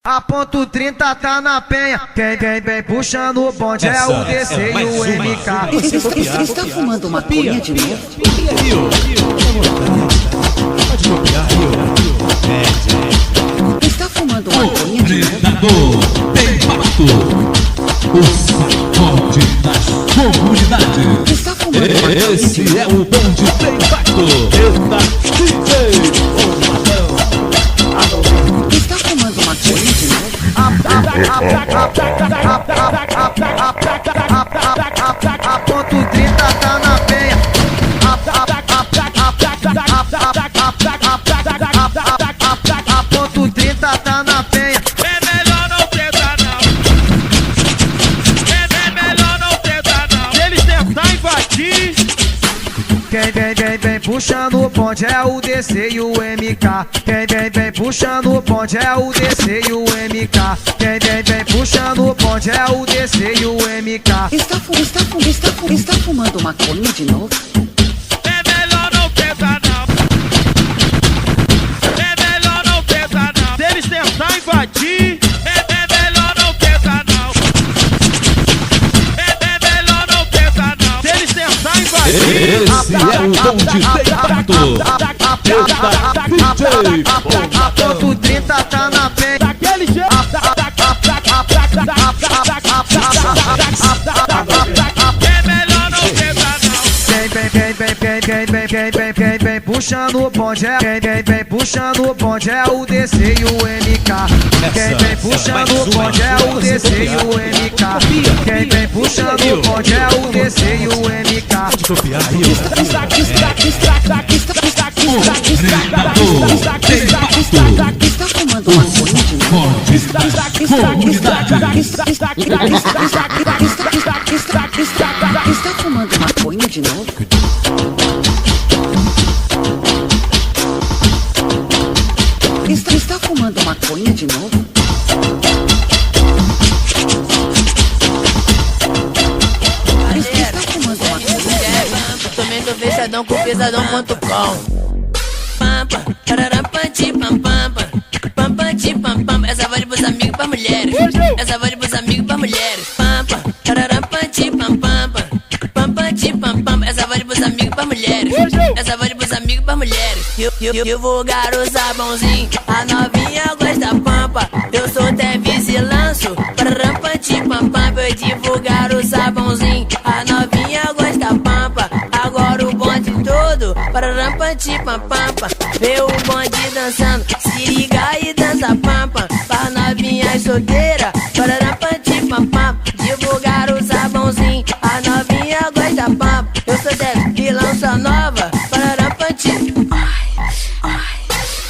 A ponto 30 tá na penha, quem vem puxando o bonde é o DC e o MK. Está fumando maconha de novo? Pode copiar, Está fumando maconha de novo? Predador tem pato, o sacode das comunidades. Está fumando maconha de novo? Esse é o bonde tem pato. Eita, DJ, Está fumando maconha de novo? A ponto 30 tá na penha. A ponto 30 tá na penha. É melhor não tentar não. É melhor não tentar não. Se eles tentar invadir, Quem vem puxando o bonde é o DC e o MK. Quem vem puxando o bonde é o DC e o MK. Quem vem puxando o bonde é o DC e o MK. Está fumando maconha de novo? é melhor não tentar não. É melhor não tentar não. Se eles tentar invadir, é melhor não tentar não. É melhor não tentar não. Se eles tentar invadir, esse é o bonde tem pato. Eita, DJ, A ponto 30 tá na penha. daquele jeito. É melhor não tentar não. Quem vem puxando o bonde é quem vem puxando o bonde é o DC e o MK. Quem vem puxando o bonde é o DC e o MK. Quem vem puxando o bonde é o DC e o MK. pode copiar, Está fumando maconha de novo? Está fumando maconha de novo? Está fumando maconha de novo? Está fumando maconha? Comendo fechadão com pesadão.com. Pampa, pararam, panti, pam, pampa. Pam, panti, pam, pam. Essa vale pros amigos, pra mulheres. Essa vale pros amigos, pra mulheres. Pampa, pararam, panti, pam, pampa. Pam, panti, pam, pam. Essa vale pros amigos, pra mulheres. Essa vale pros amigos, pra mulheres. Eu vou o sabãozinho. A novinha gosta pampa. Eu sou até vice lanço. Pararam, panti, pam, pam. Eu divulgar o sabãozinho. A novinha gosta pampa. Agora o bonde todo. Pararam, panti, pam, pampa. Vê o bonde dançando. Se liga e dança pampa. Pra novinha solteira.